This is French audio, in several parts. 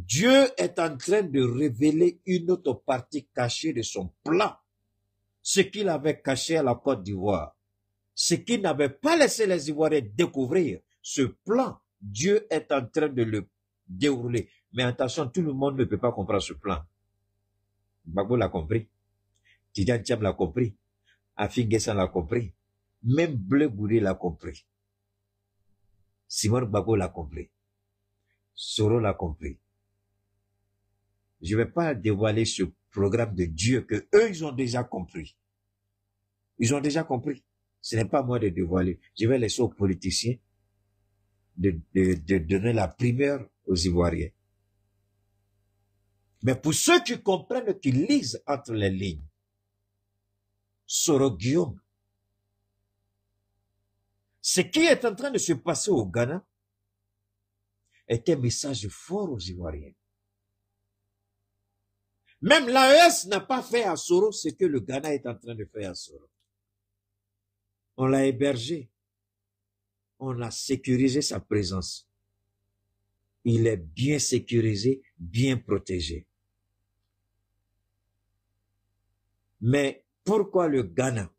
Dieu est en train de révéler une autre partie cachée de son plan. Ce qu'il avait caché à la Côte d'Ivoire. Ce qu'il n'avait pas laissé les Ivoiriens découvrir. Ce plan, Dieu est en train de le dérouler. Mais attention, tout le monde ne peut pas comprendre ce plan. Gbagbo l'a compris. Tidiane Tcham l'a compris. Afin Guessan l'a compris. Même Bleu Goudé l'a compris. Simon Gbagbo l'a compris. Soro l'a compris. Je ne vais pas dévoiler ce programme de Dieu que eux, ils ont déjà compris. Ils ont déjà compris. Ce n'est pas moi de dévoiler. Je vais laisser aux politiciens de donner la primeur aux Ivoiriens. Mais pour ceux qui comprennent, qui lisent entre les lignes, Soro Guillaume, ce qui est en train de se passer au Ghana est un message fort aux Ivoiriens. Même l'AES n'a pas fait à Soro ce que le Ghana est en train de faire à Soro. On l'a hébergé. On a sécurisé sa présence. Il est bien sécurisé, bien protégé. Mais pourquoi le Ghana?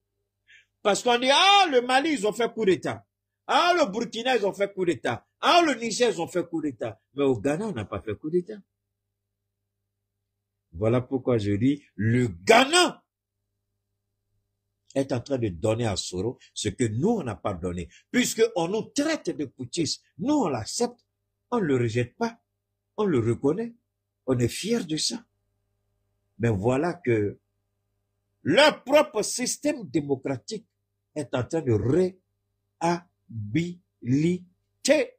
Parce qu'on dit, ah, le Mali, ils ont fait coup d'État. Ah, le Burkina, ils ont fait coup d'État. Ah, le Niger, ils ont fait coup d'État. Mais au Ghana, on n'a pas fait coup d'État. Voilà pourquoi je dis, le Ghana est en train de donner à Soro ce que nous, on n'a pas donné. Puisqu'on nous traite de putschistes. Nous, on l'accepte. On ne le rejette pas. On le reconnaît. On est fiers de ça. Mais voilà que leur propre système démocratique est en train de réhabiliter.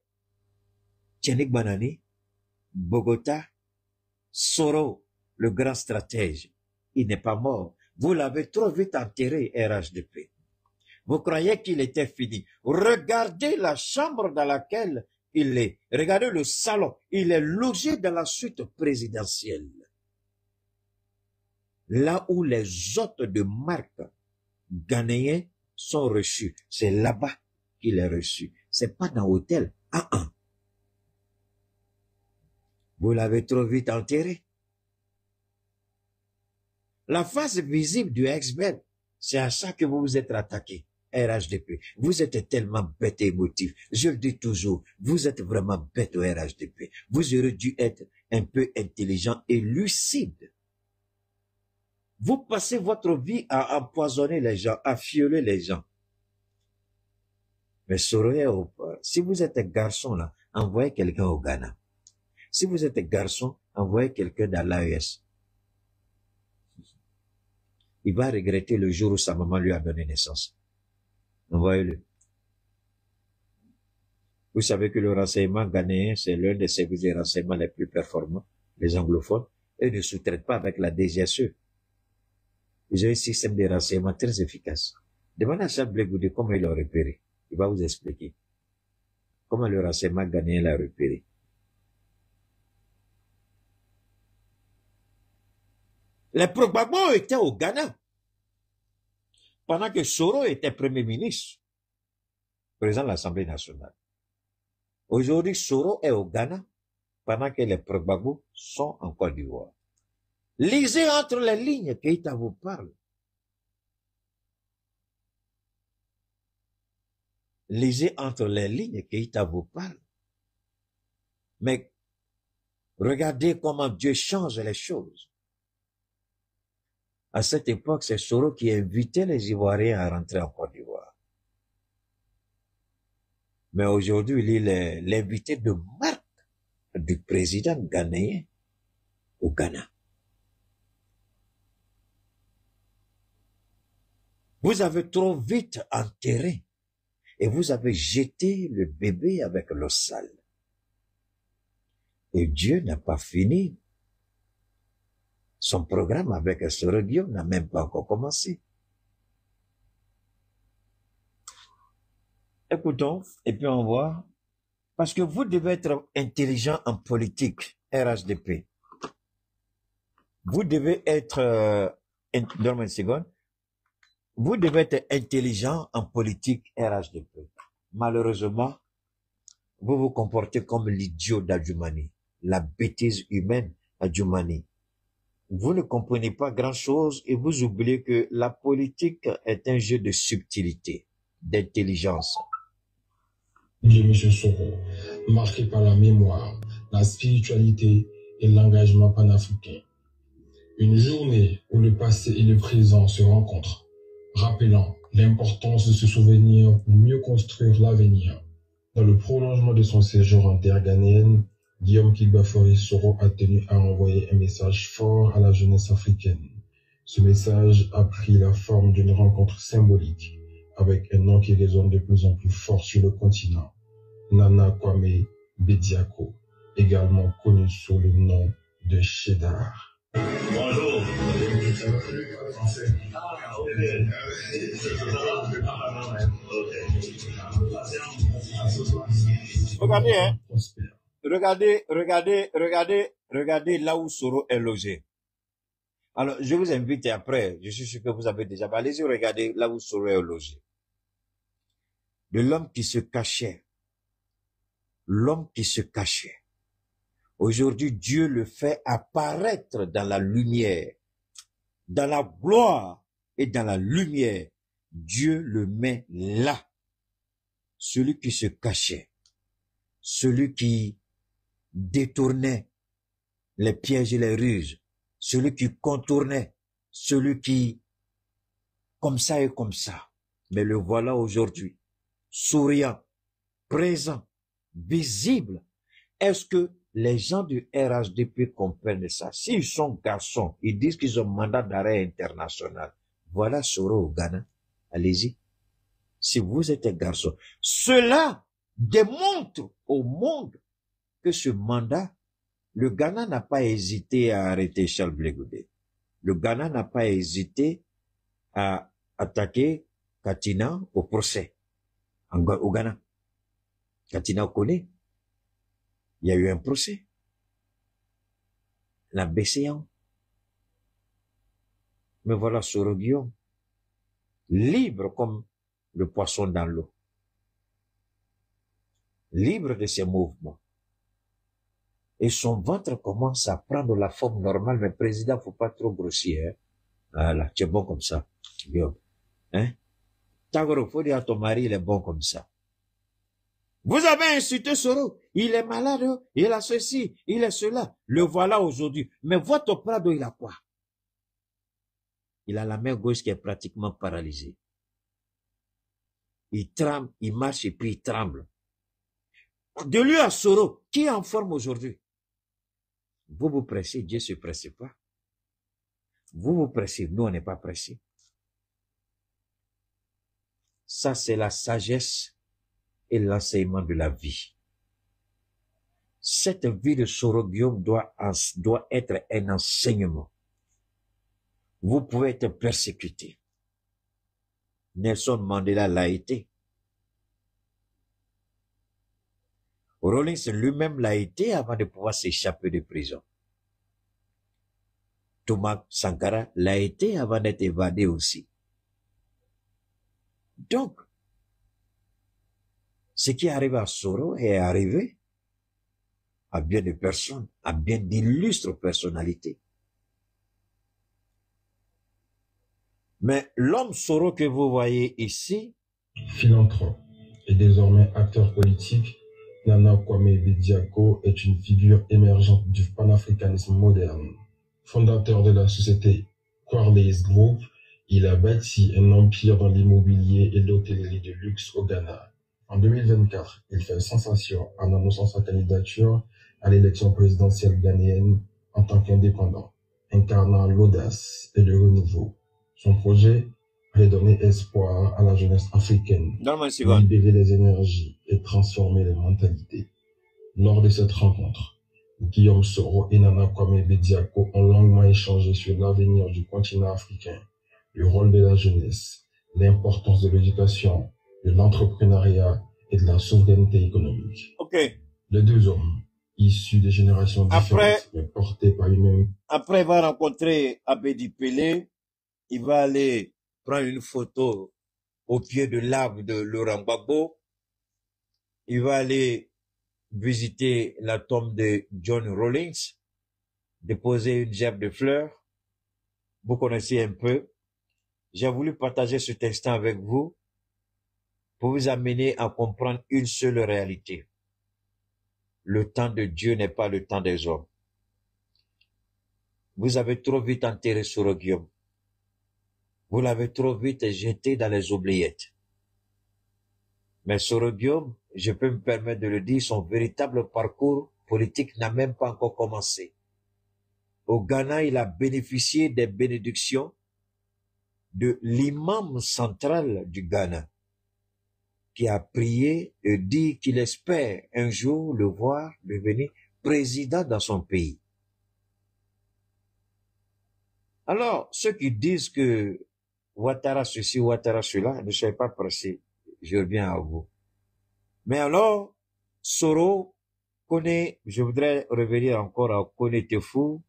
Tchenik Banani, Bogota, Soro, le grand stratège, il n'est pas mort. Vous l'avez trop vite enterré, RHDP. Vous croyez qu'il était fini. Regardez la chambre dans laquelle il est. Regardez le salon. Il est logé dans la suite présidentielle. Là où les hôtes de marque ghanéens sont reçus. C'est là-bas qu'il est reçu. C'est pas dans l'hôtel. Vous l'avez trop vite enterré. La face visible du ex-bel, c'est à ça que vous vous êtes attaqué, RHDP. Vous êtes tellement bête et émotif. Je le dis toujours, vous êtes vraiment bête au RHDP. Vous aurez dû être un peu intelligent et lucide. Vous passez votre vie à empoisonner les gens, à fioler les gens. Mais Soro, si vous êtes un garçon là, envoyez quelqu'un au Ghana. Si vous êtes un garçon, envoyez quelqu'un dans l'AES. Il va regretter le jour où sa maman lui a donné naissance. Envoyez-le. Vous savez que le renseignement ghanéen, c'est l'un des services de renseignement les plus performants, les anglophones, et ne sous-traitent pas avec la DGSE. Ils ont un système de renseignement très efficace. Demandez à Charles Blé Goudé comment il l'a repéré. Il va vous expliquer comment le renseignement ghanéen l'a repéré. Les Gbagbo étaient au Ghana pendant que Soro était Premier ministre, président de l'Assemblée nationale. Aujourd'hui, Soro est au Ghana pendant que les Gbagbo sont en Côte d'Ivoire. Lisez entre les lignes, Keïta vous parle. Lisez entre les lignes, Keïta vous parle. Mais regardez comment Dieu change les choses. À cette époque, c'est Soro qui invitait les Ivoiriens à rentrer en Côte d'Ivoire. Mais aujourd'hui, il est l'invité de marque du président ghanéen au Ghana. Vous avez trop vite enterré et vous avez jeté le bébé avec l'eau sale. Et Dieu n'a pas fini. Son programme avec Soro Guillaume n'a même pas encore commencé. Écoutons, et puis on voit. Parce que vous devez être intelligent en politique, RHDP. Vous devez être... donne-moi une seconde. Vous devez être intelligent en politique, RHDP. Malheureusement, vous vous comportez comme l'idiot d'Adjumani. la bêtise humaine à Djoumani. Vous ne comprenez pas grand-chose et vous oubliez que la politique est un jeu de subtilité, d'intelligence. De M. Soro, marqué par la mémoire, la spiritualité et l'engagement panafricain. Une journée où le passé et le présent se rencontrent, rappelant l'importance de se souvenir pour mieux construire l'avenir. Dans le prolongement de son séjour en terre ghanéenne, Guillaume Kilbafori Soro a tenu à envoyer un message fort à la jeunesse africaine. Ce message a pris la forme d'une rencontre symbolique avec un nom qui résonne de plus en plus fort sur le continent, Nana Kwame Bediako, également connu sous le nom de Cheddar. Bonjour. Regardez, hein. Regardez là où Soro est logé. Alors, je vous invite après, je suis sûr que vous avez déjà, allez-y regardez là où Soro est logé. De l'homme qui se cachait. L'homme qui se cachait. Aujourd'hui, Dieu le fait apparaître dans la lumière, dans la gloire et dans la lumière. Dieu le met là. Celui qui se cachait, celui qui détournait les pièges et les ruses, celui qui contournait, celui qui, comme ça et comme ça. Mais le voilà aujourd'hui, souriant, présent, visible. Est-ce que les gens du RHDP comprennent ça? S'ils sont garçons, ils disent qu'ils ont mandat d'arrêt international. Voilà Soro au Ghana. Allez-y. Si vous êtes un garçon, cela démontre au monde que ce mandat, le Ghana n'a pas hésité à arrêter Charles Blé Goudé. Le Ghana n'a pas hésité à attaquer Katina au procès au Ghana. Katina connaît. Il y a eu un procès. La BCA. Mais voilà Soro Guillaume, libre comme le poisson dans l'eau. Libre de ses mouvements. Et son ventre commence à prendre la forme normale. Mais président, faut pas trop grossir. Hein? Voilà, tu es bon comme ça. Guillaume. Hein? Tagoro, faut dire à ton mari, il est bon comme ça. Vous avez insulté Soro. Il est malade, il a ceci, il a cela. Le voilà aujourd'hui. Mais votre Prado, il a quoi? Il a la main gauche qui est pratiquement paralysée. Il tremble, il marche et puis il tremble. De lui à Soro, qui est en forme aujourd'hui? Vous vous pressez, Dieu ne se presse pas. Vous vous pressez, nous on n'est pas pressés. Ça c'est la sagesse et l'enseignement de la vie. Cette vie de Soro Guillaume doit être un enseignement. Vous pouvez être persécuté. Nelson Mandela l'a été. Rawlings lui-même l'a été avant de pouvoir s'échapper de prison. Thomas Sankara l'a été avant d'être évadé aussi. Donc, ce qui arrive à Soro est arrivé à bien de personnes, à bien d'illustres personnalités. Mais l'homme Soro que vous voyez ici, philanthrope et désormais acteur politique, Nana Kwame Bediako est une figure émergente du panafricanisme moderne. Fondateur de la société Quarles Group, il a bâti un empire dans l'immobilier et l'hôtellerie de luxe au Ghana. En 2024, il fait sensation en annonçant sa candidature à l'élection présidentielle ghanéenne en tant qu'indépendant, incarnant l'audace et le renouveau. Son projet, redonner espoir à la jeunesse africaine, libérer les énergies et transformer les mentalités. Lors de cette rencontre, Guillaume Soro et Nana Kwame Bediako ont longuement échangé sur l'avenir du continent africain, le rôle de la jeunesse, l'importance de l'éducation, de l'entrepreneuriat et de la souveraineté économique. Okay. Les deux hommes, issus de générations différentes, mais portés par une même... Après, il va rencontrer Abedi Pelé, il va aller prendre une photo au pied de l'arbre de Laurent Gbagbo, il va aller visiter la tombe de John Rawlings, déposer une gerbe de fleurs. Vous connaissez un peu. J'ai voulu partager cet instant avec vous pour vous amener à comprendre une seule réalité. Le temps de Dieu n'est pas le temps des hommes. Vous avez trop vite enterré Soro Guillaume. Vous l'avez trop vite jeté dans les oubliettes. Mais Soro Guillaume, je peux me permettre de le dire, son véritable parcours politique n'a même pas encore commencé. Au Ghana, il a bénéficié des bénédictions de l'imam central du Ghana, qui a prié et dit qu'il espère un jour le voir devenir président dans son pays. Alors, ceux qui disent que Ouattara ceci, Ouattara cela, ne soyez pas pressés, je reviens à vous. Mais alors, Soro connaît, je voudrais revenir encore à Kone Tefou,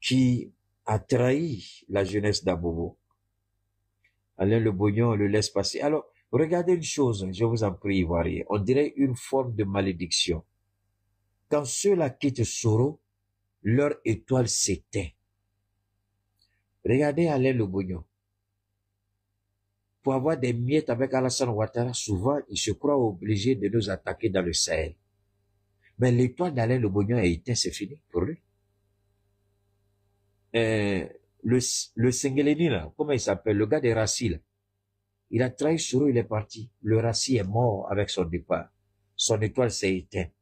qui a trahi la jeunesse d'Abobo. Alain Le Bognon le laisse passer. Alors, regardez une chose, je vous en prie, Ivoirien. On dirait une forme de malédiction. Quand ceux-là quittent Soro, leur étoile s'éteint. Regardez Alain Le Bognon. Pour avoir des miettes avec Alassane Ouattara, souvent, il se croit obligé de nous attaquer dans le Sahel. Mais l'étoile d'Alain Le Bognon a éteint, c'est fini pour lui. Le Sengeleni, là, comment il s'appelle, le gars des Rassi, là, il a trahi Soro, il est parti. Le Rassi est mort avec son départ. Son étoile s'est éteinte.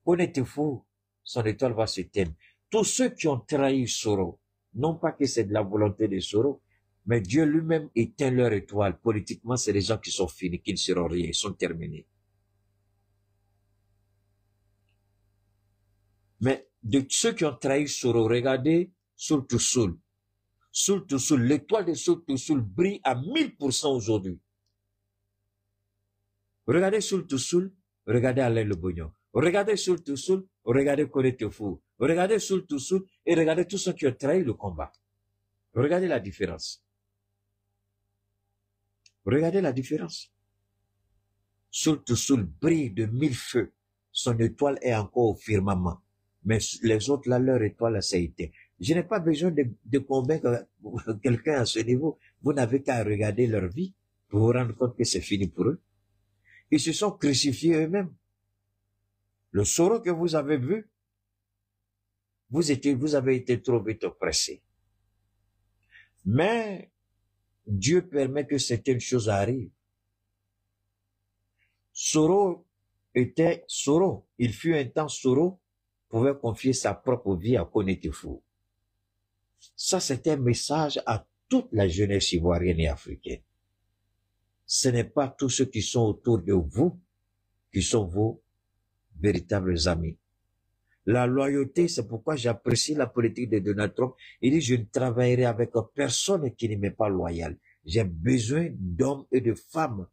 On était fou, son étoile va s'éteindre. Tous ceux qui ont trahi Soro, non pas que c'est de la volonté de Soro, mais Dieu lui-même éteint leur étoile. Politiquement, c'est des gens qui sont finis, qui ne seront rien, ils sont terminés. Mais de ceux qui ont trahi Soro, regardez Sul Toussoul. Sul Toussoul, l'étoile de Sul Toussoul brille à 1000% aujourd'hui. Regardez Sul Toussoul, regardez Alain Le Bognon. Regardez Sul Toussoul, regardez Kone Tefou. Regardez Sul Toussoul et regardez tous ceux qui ont trahi le combat. Regardez la différence. Regardez la différence. Sul Toussoul brille de 1000 feux. Son étoile est encore au firmament. Mais les autres, là, leur étoile, ça a été. Je n'ai pas besoin de convaincre quelqu'un à ce niveau. Vous n'avez qu'à regarder leur vie pour vous rendre compte que c'est fini pour eux. Ils se sont crucifiés eux-mêmes. Le Soro que vous avez vu, vous avez été trop vite oppressés. Mais Dieu permet que certaines choses arrivent. Soro était Soro. Il fut un temps Soro pouvait confier sa propre vie à Kone Tefou. Ça, c'est un message à toute la jeunesse ivoirienne et africaine. Ce n'est pas tous ceux qui sont autour de vous qui sont vos véritables amis. La loyauté, c'est pourquoi j'apprécie la politique de Donald Trump. Il dit, je ne travaillerai avec personne qui ne m'est pas loyal. J'ai besoin d'hommes et de femmes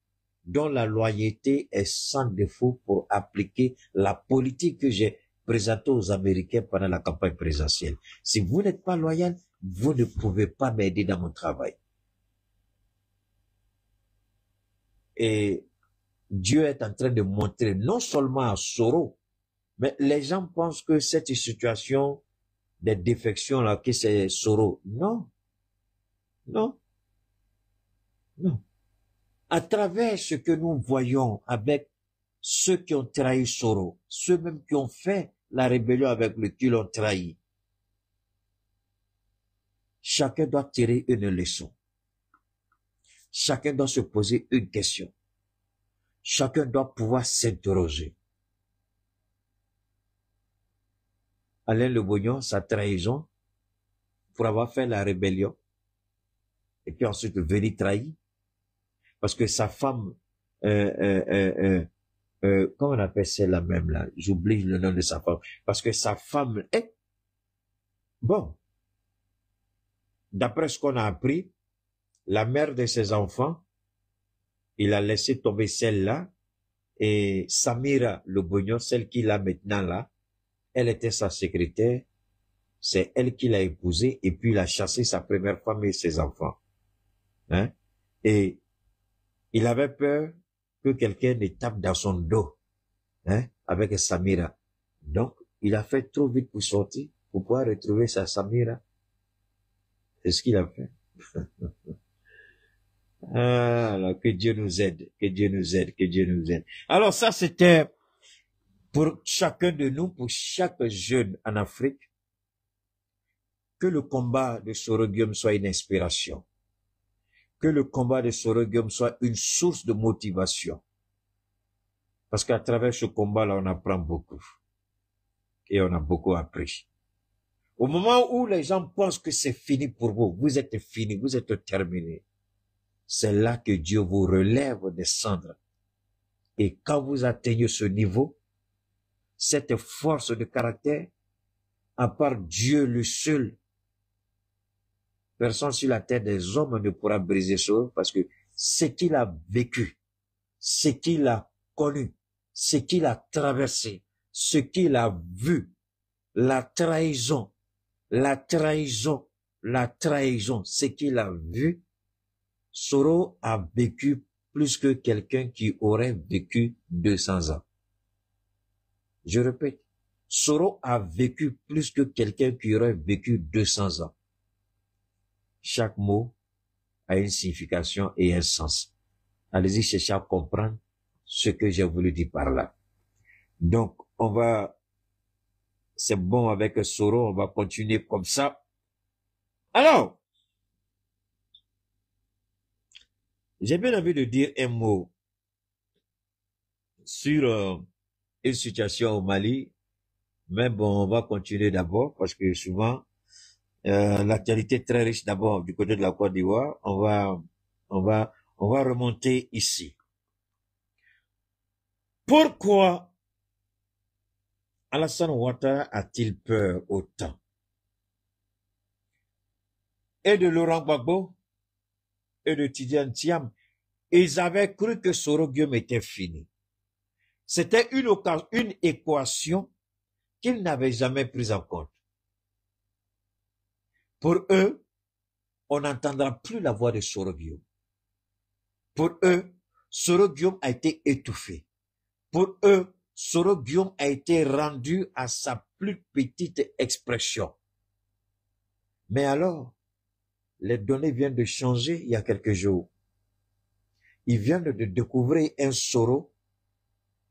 dont la loyauté est sans défaut pour appliquer la politique que j'ai présentée aux Américains pendant la campagne présidentielle. Si vous n'êtes pas loyal, vous ne pouvez pas m'aider dans mon travail. Et Dieu est en train de montrer non seulement à Soro, mais les gens pensent que cette situation des défections là, que c'est Soro. Non. Non. Non. À travers ce que nous voyons avec ceux qui ont trahi Soro, ceux même qui ont fait la rébellion avec lui, qui l'ont trahi, chacun doit tirer une leçon. Chacun doit se poser une question. Chacun doit pouvoir s'interroger. Alain Le Bognon, sa trahison, pour avoir fait la rébellion, et puis ensuite venir trahir, parce que sa femme, comment on appelle celle-là même là, j'oublie le nom de sa femme, parce que sa femme est, bon, d'après ce qu'on a appris, la mère de ses enfants, il a laissé tomber celle-là, et Samira Le Bognon, celle qu'il a maintenant là, elle était sa secrétaire, c'est elle qui l'a épousée, et puis il a chassé sa première femme et ses enfants. Hein? Et il avait peur que quelqu'un ne tape dans son dos, hein, avec Samira. Donc, il a fait trop vite pour sortir, pour pouvoir retrouver sa Samira. C'est ce qu'il a fait. Ah, alors, que Dieu nous aide, que Dieu nous aide, que Dieu nous aide. Alors ça, c'était pour chacun de nous, pour chaque jeune en Afrique, que le combat de Sorogium soit une inspiration. Que le combat de Sorogium soit une source de motivation. Parce qu'à travers ce combat-là, on apprend beaucoup. Et on a beaucoup appris. Au moment où les gens pensent que c'est fini pour vous, vous êtes fini, vous êtes terminé. C'est là que Dieu vous relève des cendres. Et quand vous atteignez ce niveau, cette force de caractère, à part Dieu le seul, personne sur la terre des hommes ne pourra briser ça, parce que ce qu'il a vécu, ce qu'il a connu, ce qu'il a traversé, ce qu'il a vu, la trahison, ce qu'il a vu, Soro a vécu plus que quelqu'un qui aurait vécu 200 ans. Je répète, Soro a vécu plus que quelqu'un qui aurait vécu 200 ans. Chaque mot a une signification et un sens. Allez-y chercher à comprendre ce que j'ai voulu dire par là. Donc, c'est bon avec Soro, on va continuer comme ça. Alors, j'ai bien envie de dire un mot sur une situation au Mali, mais bon, on va continuer d'abord parce que souvent, l'actualité est très riche d'abord du côté de la Côte d'Ivoire. On va remonter ici. Pourquoi Alassane Ouattara a-t-il peur autant? Et de Laurent Gbagbo et de Tidiane Thiam, ils avaient cru que Sorogium était fini. C'était une équation qu'ils n'avaient jamais prise en compte. Pour eux, on n'entendra plus la voix de Sorogium. Pour eux, Sorogium a été étouffé. Pour eux, Sorogium a été rendu à sa plus petite expression. Mais alors, les données viennent de changer il y a quelques jours. Ils viennent de découvrir un Soro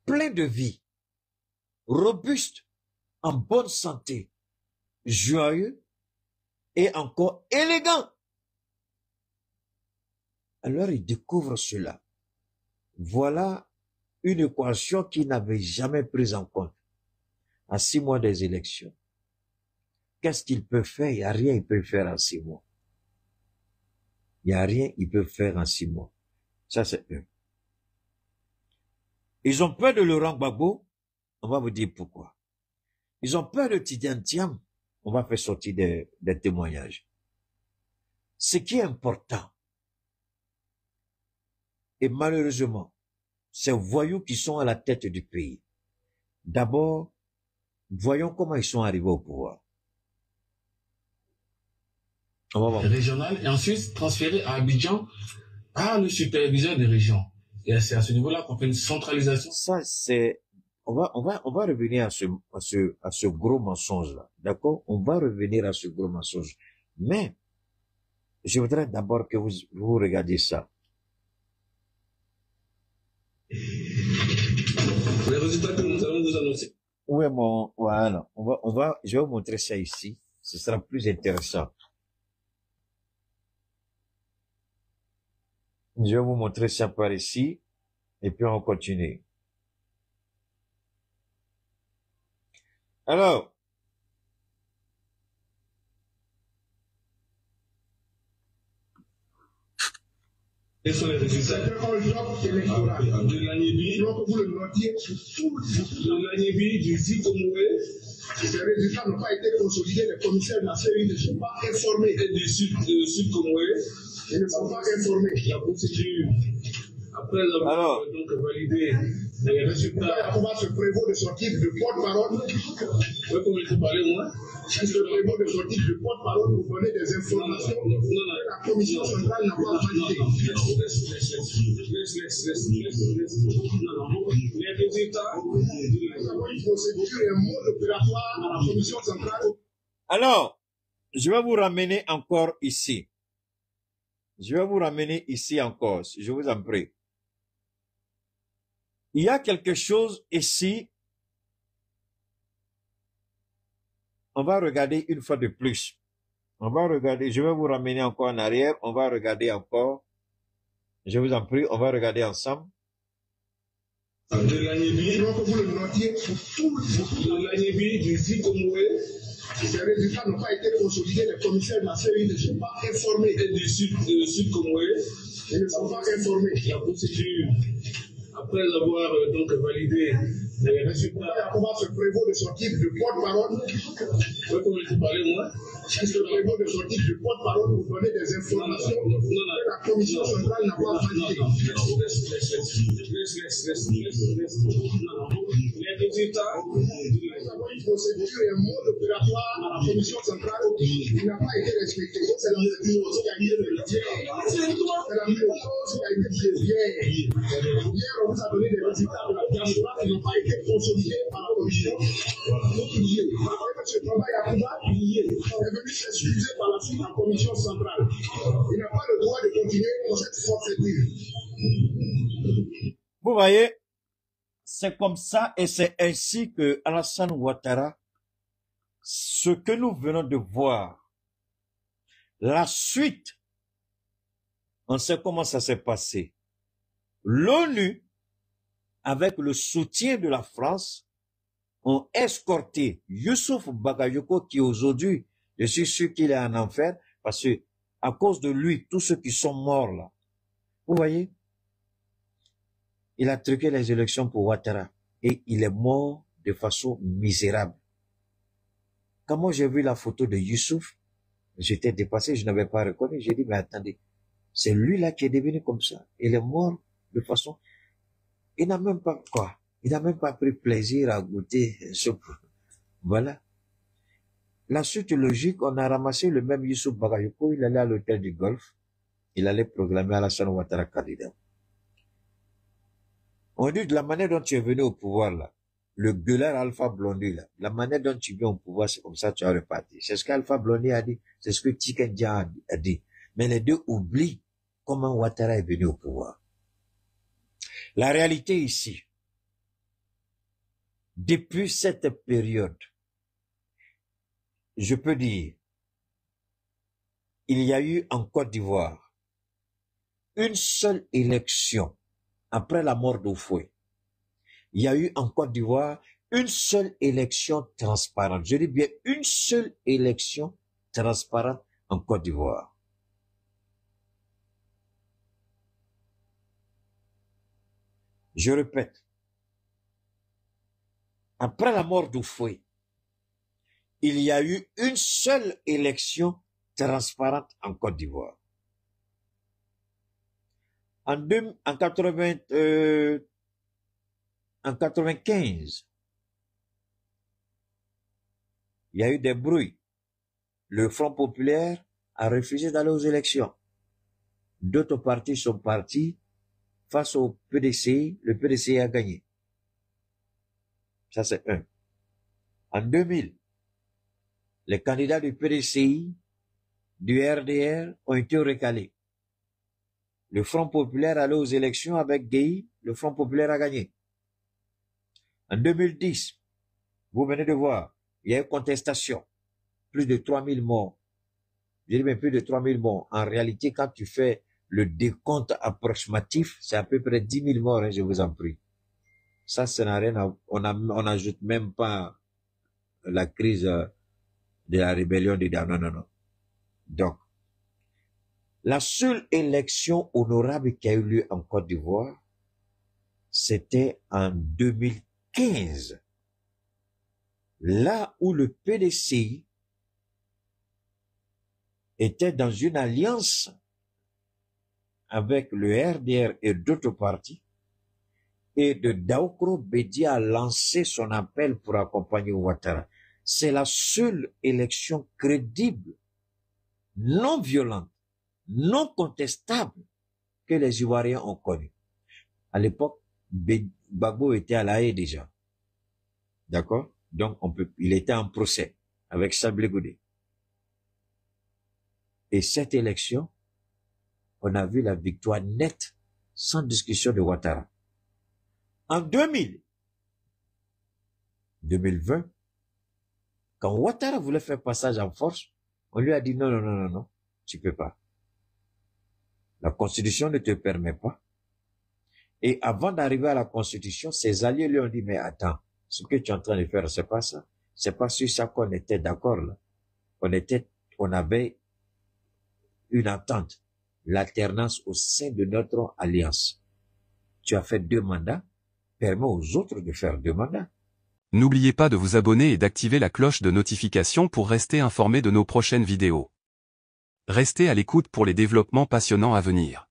plein de vie, robuste, en bonne santé, joyeux et encore élégant. Alors ils découvrent cela. Voilà une équation qu'ils n'avaient jamais prise en compte. À 6 mois des élections, qu'est-ce qu'ils peuvent faire? Il n'y a rien qu'ils peuvent faire en 6 mois. Il n'y a rien qu'ils peuvent faire en 6 mois. Ça, c'est eux. Ils ont peur de Laurent Gbagbo. On va vous dire pourquoi. Ils ont peur de Tidiane Thiam. On va faire sortir des témoignages. Ce qui est important, et malheureusement, ces voyous qui sont à la tête du pays. D'abord, voyons comment ils sont arrivés au pouvoir. Régional et ensuite transféré à Abidjan par le superviseur des régions. Et c'est à ce niveau-là qu'on fait une centralisation. Ça, c'est, on va revenir à ce gros mensonge-là. D'accord? On va revenir à ce gros mensonge. Mais, je voudrais d'abord que vous regardiez ça. Les résultats que nous allons vous annoncer. Oui, bon, voilà. Je vais vous montrer ça ici. Ce sera plus intéressant. Je vais vous montrer ça par ici. Et puis on continue. Alors. Quels sont les résultats de l'Agnébi, du Zikomoé? Ces résultats n'ont pas été consolidés. Les commissaires de la CEI ne sont pas informés. Et du Sud-Comoé, ils ne sont pas informés. La procédure, après avoir donc validé Les résultats. Comment se prévaut de son titre de porte-parole? Comment il faut parler, moi? Il se prévaut de son titre de porte-parole pour donner des informations que la commission centrale n'a pas validées. Les résultats. Nous avons une procédure et un mode opératoire à la commission centrale. Alors, je vais vous ramener encore ici. Je vais vous ramener ici encore, si je vous en prie. Il y a quelque chose ici. On va regarder une fois de plus. On va regarder, je vais vous ramener encore en arrière. On va regarder encore. Je vous en prie, on va regarder ensemble. De l'ANEBI, que vous le notiez pour tout le l'ANEBI du Zikomoué. Ces résultats n'ont pas été consolidés. Les commissaires de la série ne sont pas informés. Et du Sud-Comoué, ils ne sont pas informés. La procédure, après avoir donc validé les résultats. Comment se prévaut de son titre de porte-parole? Comment il faut parler, moi? Il se prévaut de son titre de porte-parole pour donner des informations que la commission centrale n'a pas validées. Les résultats. Nous avons une procédure et un mode opératoire à la commission centrale qui n'a pas été respecté. C'est la même chose qui a été vérifiée. C'est la même chose qui a été vérifiée. Hier, on vous a donné des résultats de la diaspora qui n'ont pas été consolidés par la commission. M. Travail à Cuba est venu s'excuser par la suite en commission centrale. Il n'a pas le droit de continuer dans cette forfaiture. Vous voyez, c'est comme ça et c'est ainsi que Alassane Ouattara, ce que nous venons de voir, la suite, on sait comment ça s'est passé. L'ONU, avec le soutien de la France, ont escorté Youssouf Bagayoko qui aujourd'hui, je suis sûr qu'il est en enfer parce que à cause de lui, tous ceux qui sont morts là, vous voyez, il a truqué les élections pour Ouattara et il est mort de façon misérable. Quand moi j'ai vu la photo de Youssouf, j'étais dépassé, je n'avais pas reconnu, j'ai dit mais attendez, c'est lui là qui est devenu comme ça, il est mort de façon, il n'a même pas quoi. Il n'a même pas pris plaisir à goûter ce... Voilà. La suite logique, on a ramassé le même Youssouf Bagayoko, il allait à l'hôtel du Golfe, il allait proclamer Alassane Ouattara candidat. On dit de la manière dont tu es venu au pouvoir là, le gueulard Alpha Blondy là, la manière dont tu viens au pouvoir, c'est comme ça que tu as reparti. C'est ce qu'Alpha Blondy a dit, c'est ce que Tikendia a dit. Mais les deux oublient comment Ouattara est venu au pouvoir. La réalité ici, depuis cette période, je peux dire, il y a eu en Côte d'Ivoire une seule élection après la mort d'Houphouët. Il y a eu en Côte d'Ivoire une seule élection transparente. Je dis bien une seule élection transparente en Côte d'Ivoire. Je répète, après la mort d'Houphouët, il y a eu une seule élection transparente en Côte d'Ivoire. En 95, il y a eu des bruits. Le Front populaire a refusé d'aller aux élections. D'autres partis sont partis face au PDCI. Le PDCI a gagné. Ça, c'est un. En 2000, les candidats du PDCI, du RDR ont été recalés. Le Front populaire allait aux élections avec Gueye. Le Front populaire a gagné. En 2010, vous venez de voir, il y a eu contestation. Plus de 3000 morts. Je dis bien plus de 3000 morts. En réalité, quand tu fais le décompte approximatif, c'est à peu près 10 000 morts, hein, je vous en prie. Ça n'a rien à... On n'ajoute même pas la crise de la rébellion des dames. Non, non, non. Donc, la seule élection honorable qui a eu lieu en Côte d'Ivoire, c'était en 2015. Là où le PDCI était dans une alliance avec le RDR et d'autres partis, et de Daokro Bedi a lancé son appel pour accompagner Ouattara. C'est la seule élection crédible, non violente, non contestable que les Ivoiriens ont connue. À l'époque, Gbagbo était à La Haye déjà. D'accord? Donc, il était en procès avec Sablé Goudé. Et cette élection, on a vu la victoire nette, sans discussion de Ouattara. En 2020, quand Ouattara voulait faire passage en force, on lui a dit non, tu peux pas. La Constitution ne te permet pas. Et avant d'arriver à la Constitution, ses alliés lui ont dit, mais attends, ce que tu es en train de faire, c'est pas ça. C'est pas sur ça qu'on était d'accord, là. On avait une entente, l'alternance au sein de notre alliance. Tu as fait 2 mandats, permet aux autres de faire 2 mandats. N'oubliez pas de vous abonner et d'activer la cloche de notification pour rester informé de nos prochaines vidéos. Restez à l'écoute pour les développements passionnants à venir.